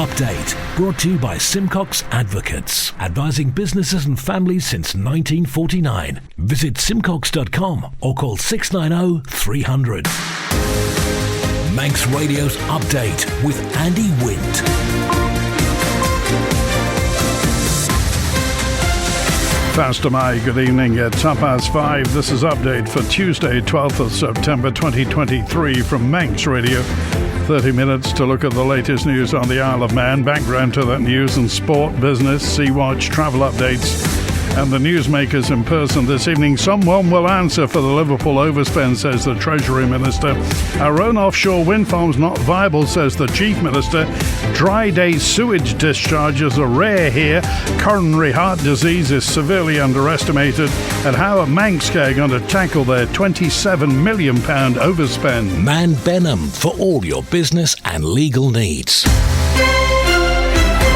Update, brought to you by Simcox Advocates, advising businesses and families since 1949. Visit simcox.com or call 690 300. Manx Radio's Update with Andy Wint. Fastamai, good evening at 5:30. This is Update for Tuesday, 12th of September 2023 from Manx Radio. 30 minutes to look at the latest news on the Isle of Man, background to that news and sport, business, Sea-Watch, travel updates, and the newsmakers in person this evening. Someone will answer for the Liverpool overspend, says the Treasury Minister. Our own offshore wind farm's not viable, says the Chief Minister. Dry day sewage discharges are rare here. Coronary heart disease is severely underestimated. And how are Manx going to tackle their £27 million overspend? Man Benham for all your business and legal needs.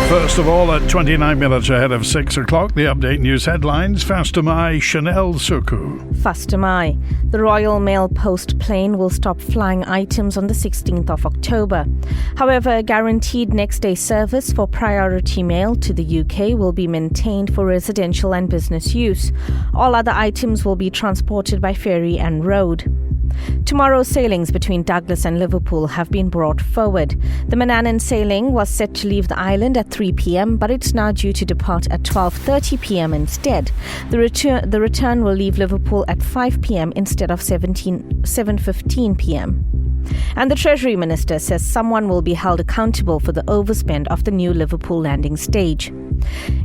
First of all, at 29 minutes ahead of 6 o'clock, the Update News headlines. Fastamai, Chanel Suku. Fastamai. The Royal Mail Post plane will stop flying items on the 16th of October. However, a guaranteed next-day service for priority mail to the UK will be maintained for residential and business use. All other items will be transported by ferry and road. Tomorrow's sailings between Douglas and Liverpool have been brought forward. The Manannan sailing was set to leave the island at 3 p.m, but it's now due to depart at 12:30 p.m. instead. The return will leave Liverpool at 5 p.m. instead of 7:15 p.m. And the Treasury Minister says someone will be held accountable for the overspend of the new Liverpool landing stage.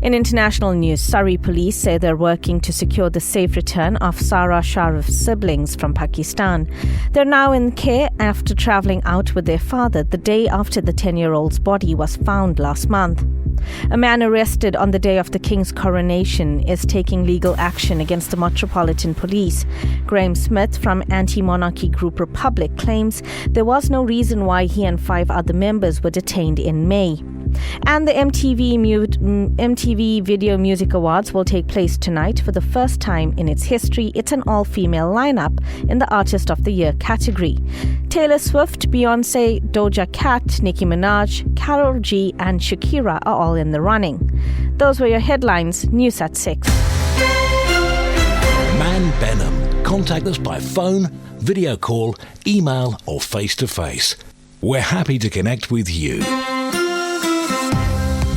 In international news, Surrey police say they're working to secure the safe return of Sara Sharif's siblings from Pakistan. They're now in care after travelling out with their father the day after the 10-year-old's body was found last month. A man arrested on the day of the King's coronation is taking legal action against the Metropolitan Police. Graham Smith from anti-monarchy group Republic claims there was no reason why he and 5 other members were detained in May. And the MTV Video Music Awards will take place tonight for the first time in its history. It's an all-female lineup in the Artist of the Year category. Taylor Swift, Beyonce, Doja Cat, Nicki Minaj, Karol G and Shakira are all in the running. Those were your headlines. News at 6. Man Benham. Contact us by phone, video call, email or face-to-face. We're happy to connect with you.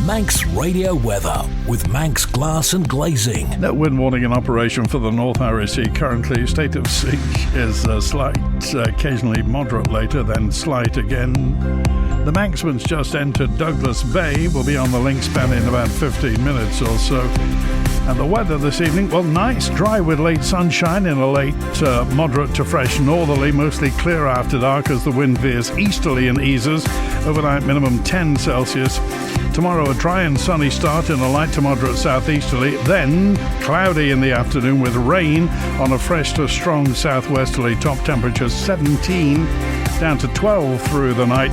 Manx Radio weather with Manx Glass and Glazing. No wind warning in operation for the North Irish Sea currently. State of sea is slight, occasionally moderate later, then slight again. The Manxman's just entered Douglas Bay. Will be on the link span in about 15 minutes or so. And the weather this evening, well, nice, dry with late sunshine in a late moderate to fresh northerly, mostly clear after dark as the wind veers easterly and eases. Overnight minimum 10 Celsius. Tomorrow a dry and sunny start in a light to moderate southeasterly, then cloudy in the afternoon with rain on a fresh to strong southwesterly. Top temperature 17 down to 12 through the night.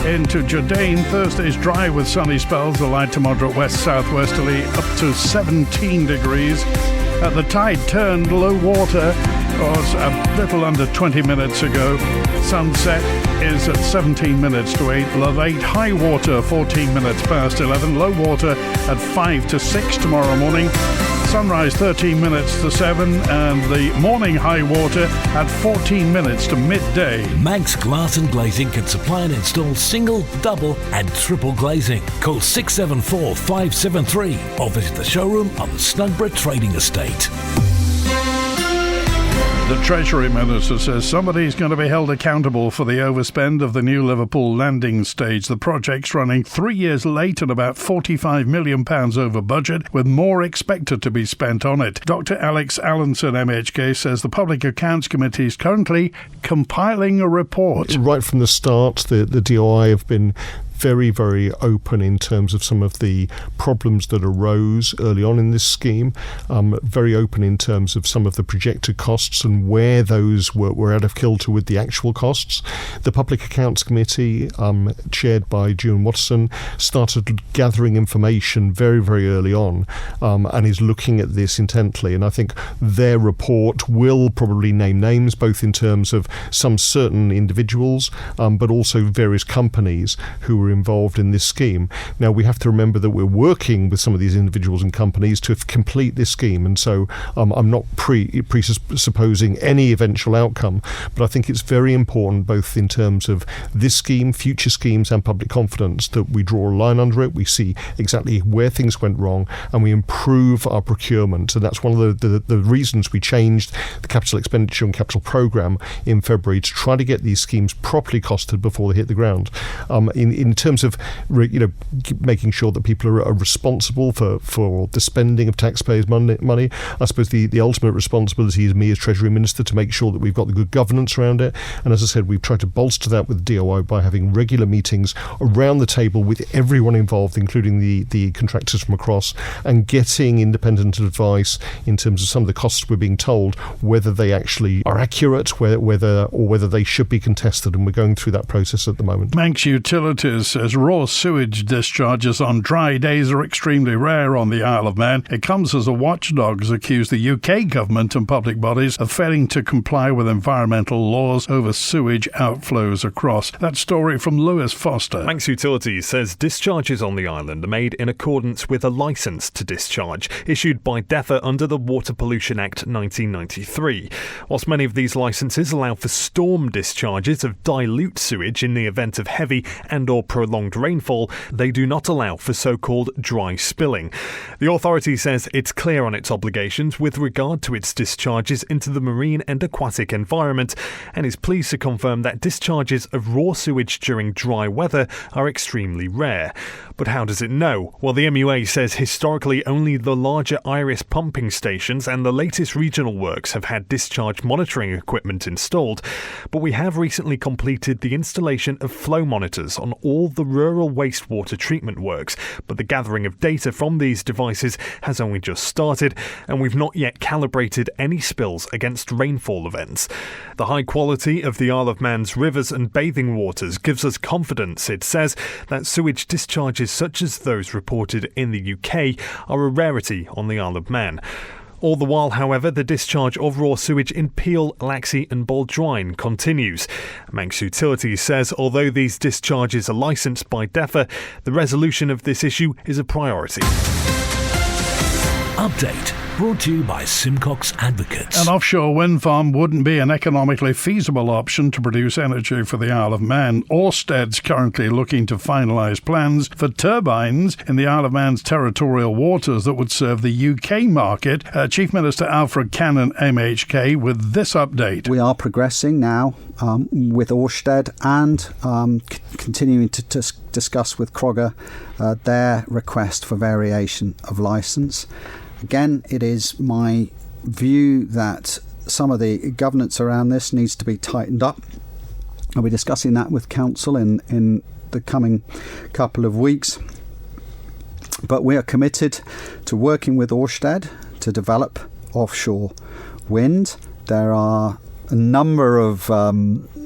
Into Jordan, Thursday's dry with sunny spells, a light to moderate west-southwesterly, up to 17 degrees. At the tide turned low water was a little under 20 minutes ago. Sunset is at 17 minutes to 8. Late high water 14 minutes past 11. Low water at 5 to 6 tomorrow morning. Sunrise 13 minutes to 7 and the morning high water at 14 minutes to midday. Manx Glass and Glazing can supply and install single, double and triple glazing. Call 674 573 or visit the showroom on the Snugborough Trading Estate. The Treasury Minister says somebody's going to be held accountable for the overspend of the new Liverpool landing stage. The project's running 3 years late and about £45 million over budget, with more expected to be spent on it. Dr. Alex Allenson, MHK, says the Public Accounts Committee is currently compiling a report. Right from the start, the DOI have been very, very open in terms of some of the problems that arose early on in this scheme, very open in terms of some of the projected costs and where those were out of kilter with the actual costs. The Public Accounts Committee, chaired by June Watson, started gathering information very, very early on and is looking at this intently. And I think their report will probably name names, both in terms of some certain individuals, but also various companies who were involved in this scheme. Now, we have to remember that we're working with some of these individuals and companies to complete this scheme, and so I'm not presupposing any eventual outcome, but I think it's very important, both in terms of this scheme, future schemes, and public confidence, that we draw a line under it, we see exactly where things went wrong, and we improve our procurement. And that's one of the reasons we changed the capital expenditure and capital programme in February, to try to get these schemes properly costed before they hit the ground. In terms of making sure that people are responsible for the spending of taxpayers' money, I suppose the ultimate responsibility is me as Treasury Minister to make sure that we've got the good governance around it. And as I said, we've tried to bolster that with DOI by having regular meetings around the table with everyone involved, including the contractors from across, and getting independent advice in terms of some of the costs we're being told, whether they actually are accurate, whether they should be contested, and we're going through that process at the moment. Manx Utilities says raw sewage discharges on dry days are extremely rare on the Isle of Man. It comes as a watchdogs accuse the UK government and public bodies of failing to comply with environmental laws over sewage outflows across. That story from Lewis Foster. Manx Utilities says discharges on the island are made in accordance with a licence to discharge issued by DEFRA under the Water Pollution Act 1993. Whilst many of these licences allow for storm discharges of dilute sewage in the event of heavy and or prolonged rainfall, they do not allow for so-called dry spilling. The authority says it's clear on its obligations with regard to its discharges into the marine and aquatic environment, and is pleased to confirm that discharges of raw sewage during dry weather are extremely rare. But how does it know? Well, the MUA says historically only the larger Iris pumping stations and the latest regional works have had discharge monitoring equipment installed, but we have recently completed the installation of flow monitors on all the rural wastewater treatment works, but the gathering of data from these devices has only just started, and we've not yet calibrated any spills against rainfall events. The high quality of the Isle of Man's rivers and bathing waters gives us confidence, it says, that sewage discharges such as those reported in the UK are a rarity on the Isle of Man. All the while, however, the discharge of raw sewage in Peel, Laxey and Baldrine continues. Manx Utilities says although these discharges are licensed by DEFRA, the resolution of this issue is a priority. Update brought to you by Simcox Advocates. An offshore wind farm wouldn't be an economically feasible option to produce energy for the Isle of Man. Orsted's currently looking to finalise plans for turbines in the Isle of Man's territorial waters that would serve the UK market. Chief Minister Alfred Cannon, MHK, with this update. We are progressing now with Orsted and continuing to discuss with Crogger their request for variation of licence. Again, it is my view that some of the governance around this needs to be tightened up. I'll be discussing that with Council in the coming couple of weeks. But we are committed to working with Orsted to develop offshore wind. There are a number of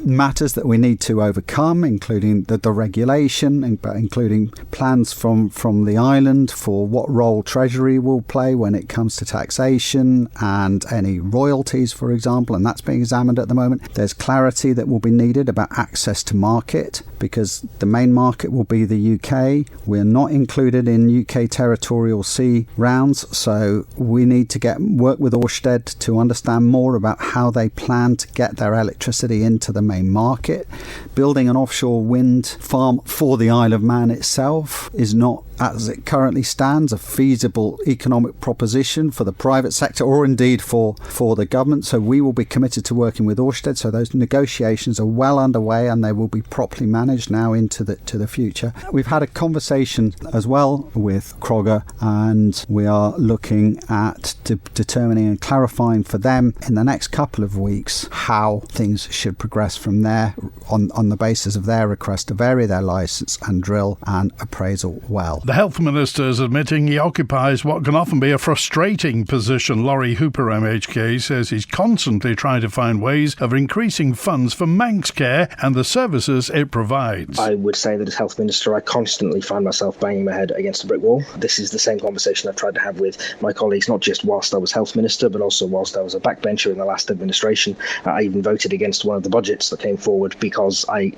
matters that we need to overcome, including the regulation, including plans from the island for what role Treasury will play when it comes to taxation and any royalties, for example, and that's being examined at the moment. There's clarity that will be needed about access to market, because the main market will be the UK. We're not included in UK territorial sea rounds, so we need to work with Orsted to understand more about how they plan to get their electricity into the main market. Building an offshore wind farm for the Isle of Man itself is not, as it currently stands, a feasible economic proposition for the private sector or indeed for the government. So we will be committed to working with Orsted. So those negotiations are well underway and they will be properly managed now into the future. We've had a conversation as well with Crogger, and we are looking at determining and clarifying for them in the next couple of weeks how things should progress from there on the basis of their request to vary their licence and drill an appraisal well. The Health Minister is admitting he occupies what can often be a frustrating position. Laurie Hooper, MHK, says he's constantly trying to find ways of increasing funds for Manx care and the services it provides. I would say that as Health Minister, I constantly find myself banging my head against a brick wall. This is the same conversation I've tried to have with my colleagues, not just whilst I was Health Minister, but also whilst I was a backbencher in the last administration. I even voted against one of the budgets that came forward because I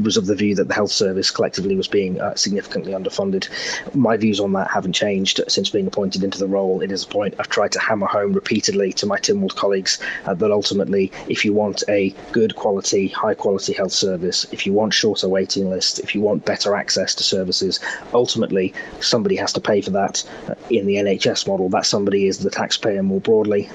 was of the view that the health service collectively was being significantly underfunded. My views on that haven't changed since being appointed into the role. It is a point I've tried to hammer home repeatedly to my Tynwald colleagues that ultimately, if you want a good quality, high quality health service, if you want shorter waiting lists, if you want better access to services, ultimately somebody has to pay for that in the NHS model. That somebody is the taxpayer more broadly.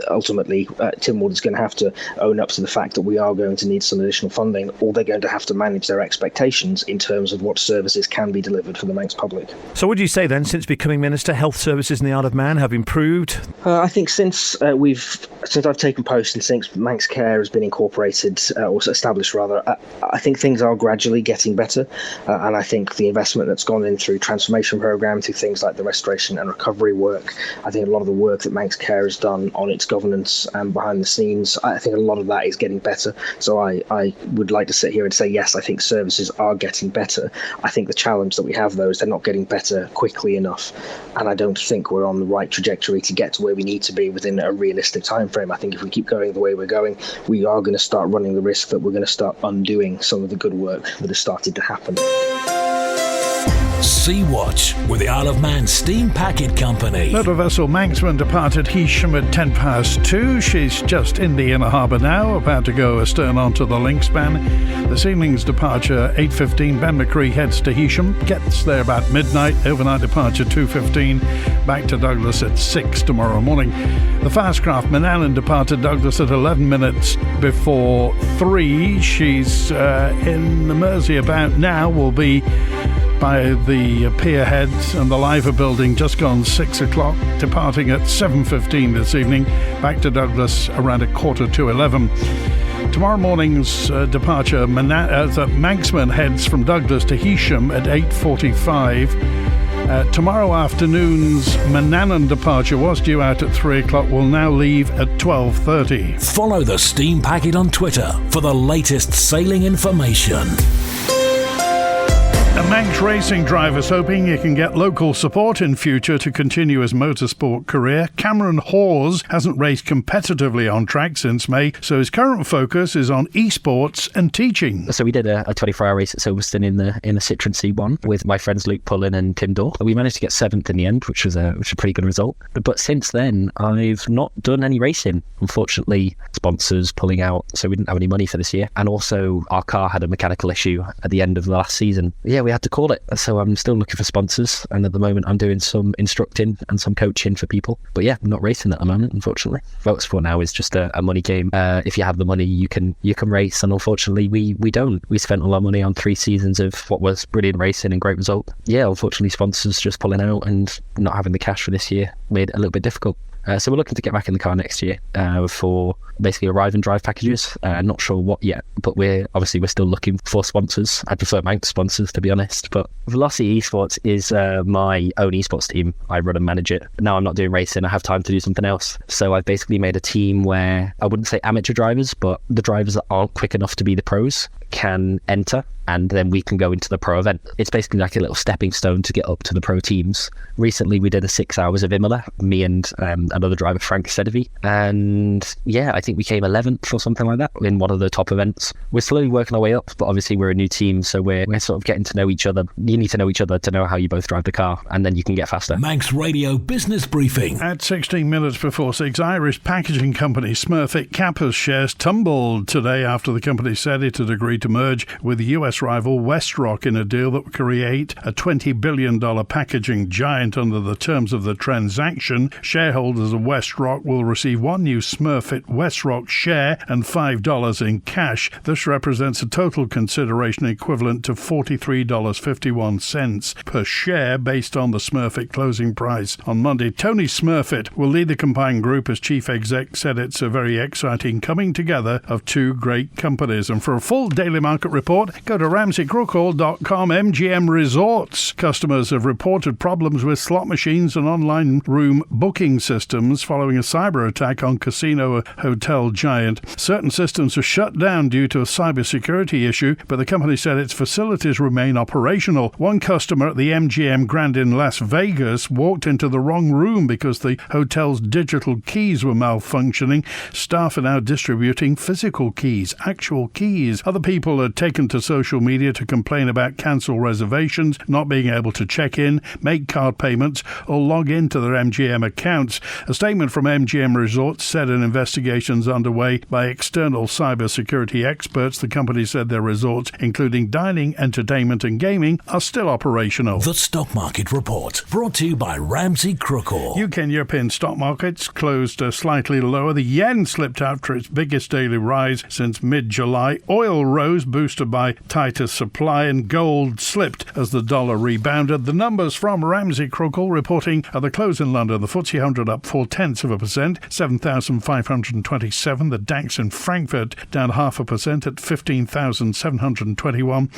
Ultimately, Tynwald is going to have to own up to the fact that we are going to need some additional funding, or they're going to have to manage their expectations in terms of what services can be delivered for the Manx public. So would you say then, since becoming Minister, health services in the Isle of Man have improved? I think since I've taken post and since Manx Care has been incorporated, or established rather, I think things are gradually getting better, and I think the investment that's gone in through transformation programme, through things like the restoration and recovery work, I think a lot of the work that Manx Care has done on its governance and behind the scenes, I think a lot of that is getting better. So I would like to sit here and say, yes, I think services are getting better. I think the challenge that we have, though, is they're not getting better quickly enough, and I don't think we're on the right trajectory to get to where we need to be within a realistic time frame. I think if we keep going the way we're going, we are going to start running the risk that we're going to start undoing some of the good work that has started to happen. Sea Watch with the Isle of Man Steam Packet Company. Motor vessel Manxman departed Heysham at 2:10. She's just in the inner harbour now, about to go astern onto the link span. The Sealing's departure 8:15. Ben McCree heads to Heysham, gets there about midnight. Overnight departure 2:15. Back to Douglas at 6 tomorrow morning. The Fastcraft Manannan departed Douglas at 11 minutes before 3. She's in the Mersey about now. Will be by the pier head and the Liver building just gone 6 o'clock, departing at 7:15 this evening, back to Douglas around 11:15. Tomorrow morning's departure, Manxman heads from Douglas to Heysham at 8:45. Tomorrow afternoon's Manannan departure was due out at 3 o'clock, will now leave at 12:30. Follow the Steam Packet on Twitter for the latest sailing information. A Manx racing driver's hoping he can get local support in future to continue his motorsport career. Cameron Hawes hasn't raced competitively on track since May, so his current focus is on esports and teaching. So we did a 24-hour race at Silverstone in the Citroen C1 with my friends Luke Pullen and Tim Dorr. We managed to get 7th in the end, which was a pretty good result. But since then, I've not done any racing. Unfortunately, sponsors pulling out, so we didn't have any money for this year. And also, our car had a mechanical issue at the end of the last season. Yeah, we had to call it. So I'm still looking for sponsors, and at the moment I'm doing some instructing and some coaching for people. But yeah, I'm not racing at the moment, unfortunately. Motorsport now is just a money game. If you have the money, you can race, and unfortunately we don't. We spent all our money on 3 seasons of what was brilliant racing and great result. Yeah, unfortunately sponsors just pulling out and not having the cash for this year made it a little bit difficult. So we're looking to get back in the car next year for basically arrive and drive packages. Not sure what yet, but we're still looking for sponsors. I prefer Manx sponsors, to be honest. But Velocity Esports is my own esports team. I run and manage it. Now I'm not doing racing. I have time to do something else. So I've basically made a team where I wouldn't say amateur drivers, but the drivers that aren't quick enough to be the pros can enter, and then we can go into the pro event. It's basically like a little stepping stone to get up to the pro teams. Recently we did a 6 hours of Imola, me and another driver, Frank Sedevi, and yeah, I think we came 11th or something like that in one of the top events. We're slowly working our way up, but obviously we're a new team, so we're sort of getting to know each other. You need to know each other to know how you both drive the car, and then you can get faster. Manx Radio Business Briefing. At 16 minutes before 6, Irish packaging company Smurfit Kappa's shares tumbled today after the company said it had agreed to merge with the US rival WestRock in a deal that would create a $20 billion packaging giant. Under the terms of the transaction, shareholders of WestRock will receive 1 new Smurfit WestRock share and $5 in cash. This represents a total consideration equivalent to $43.51 per share based on the Smurfit closing price on Monday. Tony Smurfit will lead the combined group as chief exec, said it's a very exciting coming together of 2 great companies. And for a full daily market report, go to ramseycrookall.com. MGM Resorts customers have reported problems with slot machines and online room booking systems. systems following a cyber attack on casino hotel giant. Certain systems were shut down due to a cybersecurity issue, but the company said its facilities remain operational. One customer at the MGM Grand in Las Vegas walked into the wrong room because the hotel's digital keys were malfunctioning. Staff are now distributing physical keys, actual keys. Other people are taken to social media to complain about cancelled reservations, not being able to check in, make card payments, or log into their MGM accounts. A statement from MGM Resorts said an investigation is underway by external cybersecurity experts. The company said their resorts, including dining, entertainment and gaming, are still operational. The Stock Market Report, brought to you by Ramsey Crookall. UK and European stock markets closed slightly lower. The yen slipped after its biggest daily rise since mid-July. Oil rose, boosted by tighter supply, and gold slipped as the dollar rebounded. The numbers from Ramsey Crookall reporting at the close in London. The FTSE 100 up 0.4%, 7,527. The DAX in Frankfurt down 0.5% at 15,721.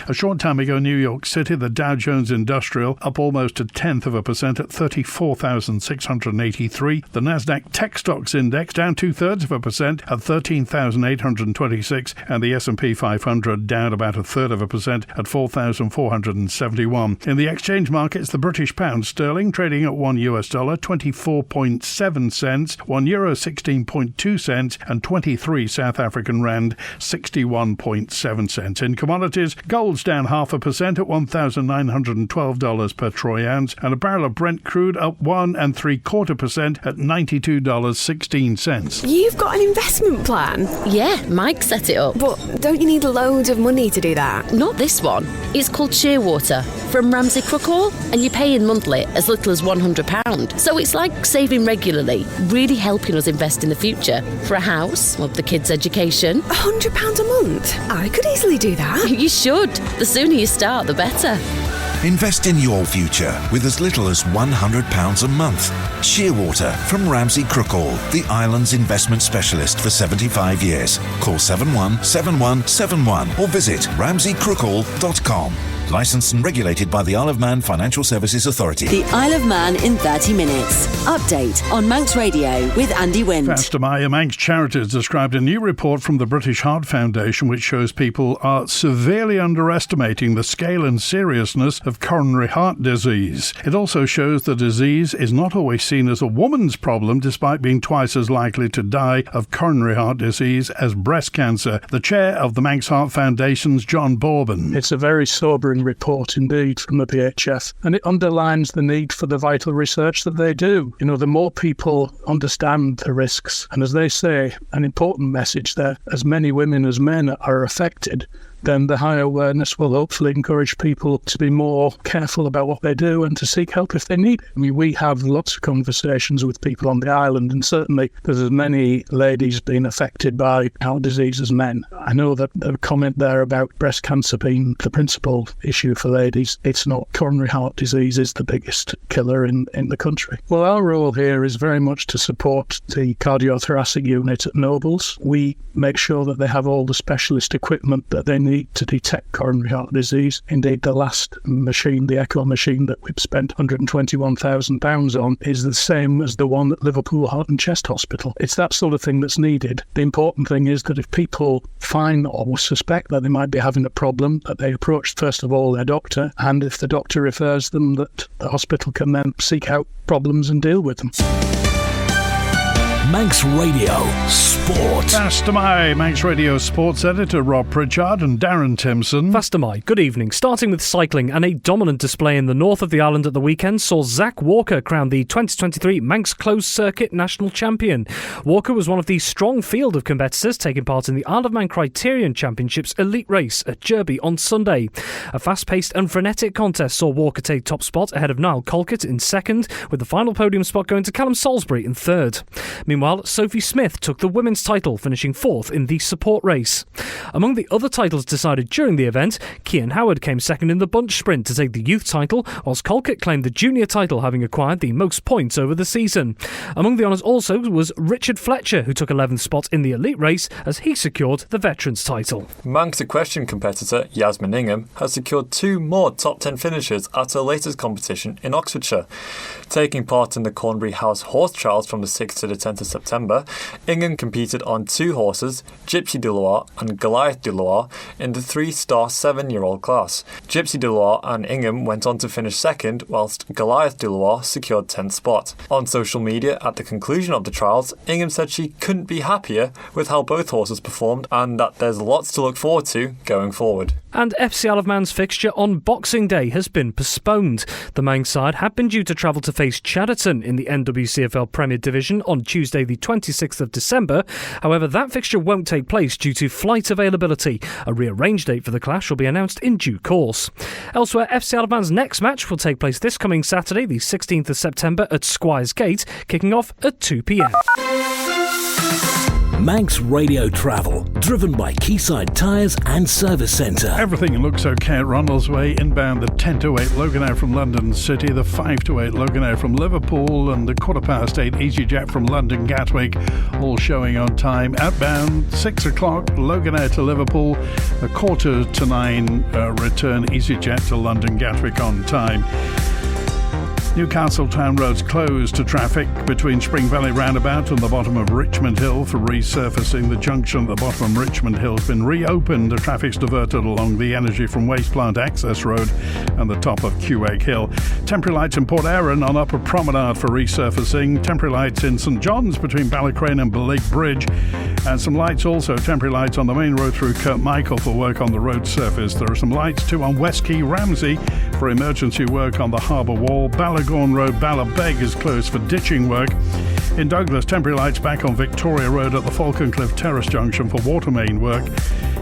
A short time ago, New York City, the Dow Jones Industrial up almost 0.1% at 34,683. The Nasdaq Tech Stocks Index down 0.2% at 13,826, and the S&P 500 down about 0.3% at 4,471. In the exchange markets, the British pound sterling trading at $1 24.7 cents, €1 16.2 cents, and 23 South African rand 61.7 cents. In commodities, gold's down 0.5% at $1,912 per troy ounce, and a barrel of Brent crude up 1 3/4% at $92.16. You've got an investment plan? Yeah, Mike set it up. But don't you need loads of money to do that? Not this one. It's called Shearwater from Ramsey Crookall, and you pay in monthly as little as £100. So it's like saving regularly, really helping us invest in the future. For a house, or the kids' education. £100 a month? I could easily do that. You should. The sooner you start, the better. Invest in your future with as little as £100 a month. Shearwater from Ramsey Crookall, the island's investment specialist for 75 years. Call 717171 or visit ramseycrookall.com. Licensed and regulated by the Isle of Man Financial Services Authority. The Isle of Man in 30 minutes. Update on Manx Radio with Andy Wind. Faster Maya Manx Charities described a new report from the British Heart Foundation which shows people are severely underestimating the scale and seriousness of coronary heart disease. It also shows the disease is not always seen as a woman's problem, despite being twice as likely to die of coronary heart disease as breast cancer. The chair of the Manx Heart Foundation's John Bourbon. It's a very sobering report indeed from the PHF, and it underlines the need for the vital research that they do. You know, the more people understand the risks, and as they say, an important message there, as many women as men are affected, then the higher awareness will hopefully encourage people to be more careful about what they do and to seek help if they need it. I mean, we have lots of conversations with people on the island, and certainly there's as many ladies being affected by heart disease as men. I know that the comment there about breast cancer being the principal issue for ladies, it's not. Coronary heart disease is the biggest killer in the country. Well, our role here is very much to support the cardiothoracic unit at Nobles. We make sure that they have all the specialist equipment that they need to detect coronary heart disease. Indeed, the last machine, the echo machine that we've spent £121,000 on, is the same as the one at Liverpool Heart and Chest Hospital. It's that sort of thing that's needed. The important thing is that if people find or suspect that they might be having a problem, that they approach first of all their doctor, and if the doctor refers them, that the hospital can then seek out problems and deal with them. Manx Radio Sport. Faster My Manx Radio Sports Editor Rob Pritchard and Darren Timson. Faster My, good evening. Starting with cycling, and a dominant display in the north of the island at the weekend saw Zach Walker crowned the 2023 Manx Closed Circuit National Champion. Walker was one of the strong field of competitors taking part in the Isle of Man Criterion Championships elite race at Derby on Sunday. A fast-paced and frenetic contest saw Walker take top spot ahead of Niall Colquitt in second, with the final podium spot going to Callum Salisbury in third. Meanwhile, Sophie Smith took the women's title, finishing 4th in the support race. Among the other titles decided during the event, Cian Howard came second in the bunch sprint to take the youth title, whilst Colquitt claimed the junior title, having acquired the most points over the season. Among the honours also was Richard Fletcher, who took 11th spot in the elite race as he secured the veterans title. Manx equestrian competitor Yasmin Ingham has secured 2 more top 10 finishes at her latest competition in Oxfordshire. Taking part in the Cornbury House Horse Trials from the 6th to the 10th of September, Ingham competed on 2 horses, Gypsy de Loire and Goliath de Loire, in the 3-star 7-year-old class. Gypsy de Loire and Ingham went on to finish second, whilst Goliath de Loire secured 10th spot. On social media at the conclusion of the trials, Ingham said she couldn't be happier with how both horses performed and that there's lots to look forward to going forward. And FC Isle of Man's fixture on Boxing Day has been postponed. The Manx side had been due to travel to face Chadderton in the NWCFL Premier Division on Tuesday the 26th of December. However, that fixture won't take place due to flight availability. A rearranged date for the clash will be announced in due course. Elsewhere, FC Isle of Man's next match will take place this coming Saturday, the 16th of September at Squires Gate, kicking off at 2 p.m. Manx Radio Travel, driven by Quayside Tyres and Service Centre. Everything looks okay at Ronald's Way. Inbound, the 10 to 8 Loganair from London City, the 5 to 8 Loganair from Liverpool, and the 8:15 EasyJet from London Gatwick, all showing on time. Outbound, 6 o'clock Loganair to Liverpool, a 8:45 return EasyJet to London Gatwick on time. Newcastle Town Road's closed to traffic between Spring Valley Roundabout and the bottom of Richmond Hill for resurfacing. The junction at the bottom of Richmond Hill has been reopened. The traffic's diverted along the Energy from Waste Plant Access Road and the top of Quegg Hill. Temporary lights in Port Erin on Upper Promenade for resurfacing. Temporary lights in St John's between Ballacrane and Lake Bridge. And some lights also, temporary lights on the main road through Kirkmichael for work on the road surface. There are some lights too on West Quay Ramsey for emergency work on the harbour wall. Ballagorn Road, Ballabeg is closed for ditching work. In Douglas, temporary lights back on Victoria Road at the Falconcliff Terrace Junction for water main work.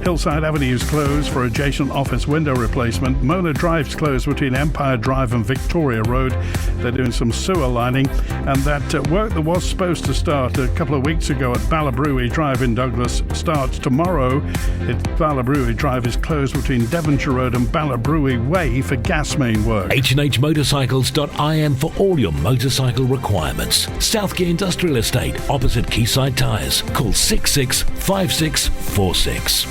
Hillside Avenue is closed for adjacent office window replacement. Mona Drive's closed between Empire Drive and Victoria Road. They're doing some sewer lining. And that work that was supposed to start a couple of weeks ago at Ballabrewy Drive in Douglas starts tomorrow. Ballabrewy Drive is closed between Devonshire Road and Ballabrewy Way for gas main work. H&Hmotorcycles.im for all your motorcycle requirements. Southgate Industrial Estate, opposite Quayside Tyres. Call 665646.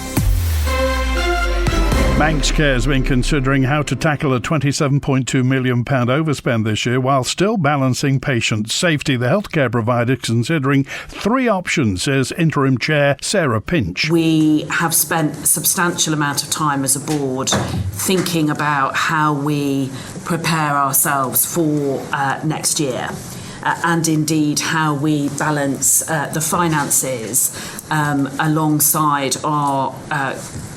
Manx Care has been considering how to tackle a £27.2 million overspend this year while still balancing patient safety. The healthcare provider is considering 3 options, says Interim Chair Sarah Pinch. We have spent a substantial amount of time as a board thinking about how we prepare ourselves for next year. And indeed how we balance the finances alongside our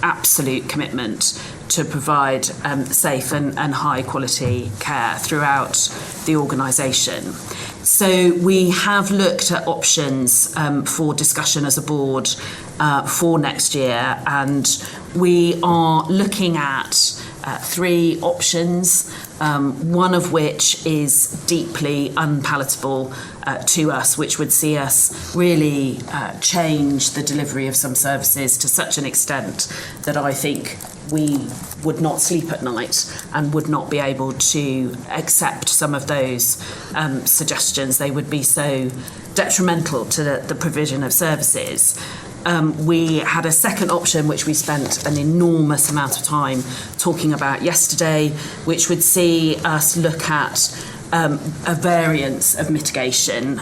absolute commitment to provide safe and high quality care throughout the organisation. So we have looked at options for discussion as a board for next year, and we are looking at 3 options, one of which is deeply unpalatable to us, which would see us really change the delivery of some services to such an extent that I think we would not sleep at night and would not be able to accept some of those suggestions. They would be so detrimental to the provision of services. We had a second option, which we spent an enormous amount of time talking about yesterday, which would see us look at a variance of mitigation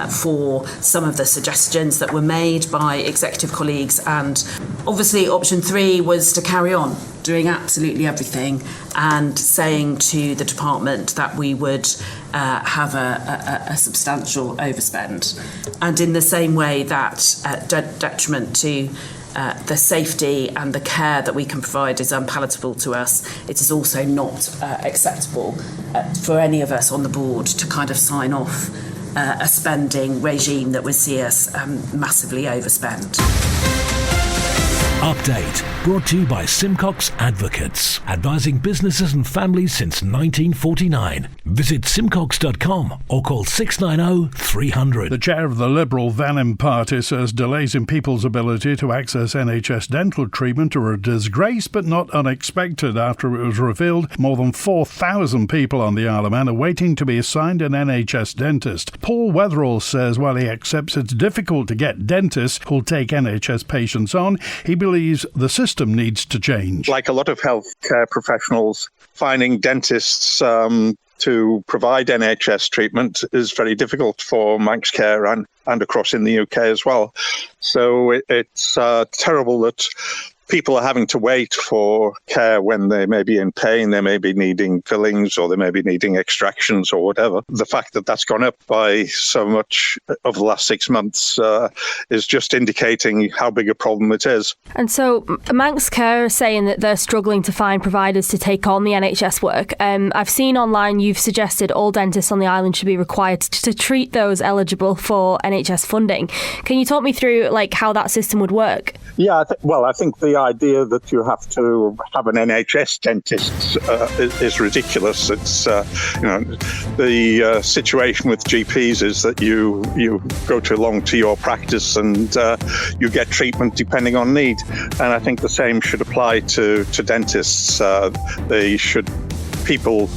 for some of the suggestions that were made by executive colleagues. And obviously option 3 was to carry on doing absolutely everything and saying to the department that we would have a substantial overspend. And in the same way that detriment to the safety and the care that we can provide is unpalatable to us, it is also not acceptable for any of us on the board to kind of sign off a spending regime that would see us massively overspend. Update. Brought to you by Simcox Advocates, advising businesses and families since 1949. Visit simcox.com or call 690 300. The chair of the Liberal Vannin Party says delays in people's ability to access NHS dental treatment are a disgrace but not unexpected after it was revealed more than 4,000 people on the Isle of Man are waiting to be assigned an NHS dentist. Paul Wetherall says while he accepts it's difficult to get dentists who'll take NHS patients on, he believes the system needs to change. Like a lot of healthcare professionals, finding dentists to provide NHS treatment is very difficult for Manx Care and across in the UK as well. So it's terrible that people are having to wait for care when they may be in pain, they may be needing fillings or they may be needing extractions or whatever. The fact that that's gone up by so much over the last 6 months is just indicating how big a problem it is. And so Manx Care are saying that they're struggling to find providers to take on the NHS work. I've seen online you've suggested all dentists on the island should be required to treat those eligible for NHS funding. Can you talk me through how that system would work? Yeah, I think the idea that you have to have an NHS dentist is ridiculous. It's the situation with GPs is that you go to your practice and you get treatment depending on need, and I think the same should apply to dentists. People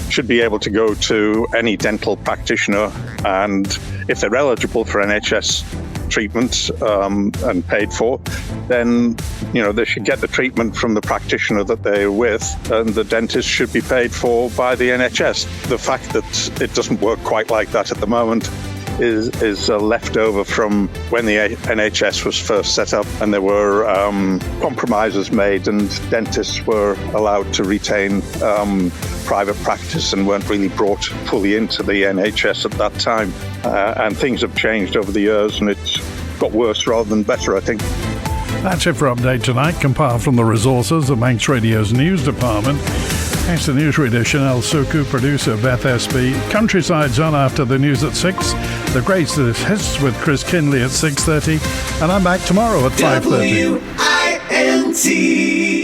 should be able to go to any dental practitioner, and if they're eligible for NHS treatment and paid for, then they should get the treatment from the practitioner that they're with, and the dentist should be paid for by the NHS. The fact that it doesn't work quite like that at the moment is a leftover from when the NHS was first set up, and there were compromises made and dentists were allowed to retain private practice and weren't really brought fully into the NHS at that time. And things have changed over the years and it's got worse rather than better, I think. That's it for Update Tonight, compiled from the resources of Manx Radio's news department. Thanks to Newsreader Chanel Suku, producer Beth SB. Countryside's on after the news at 6. The Greatest Hits with Chris Kinley at 6:30. And I'm back tomorrow at 5:30. WINT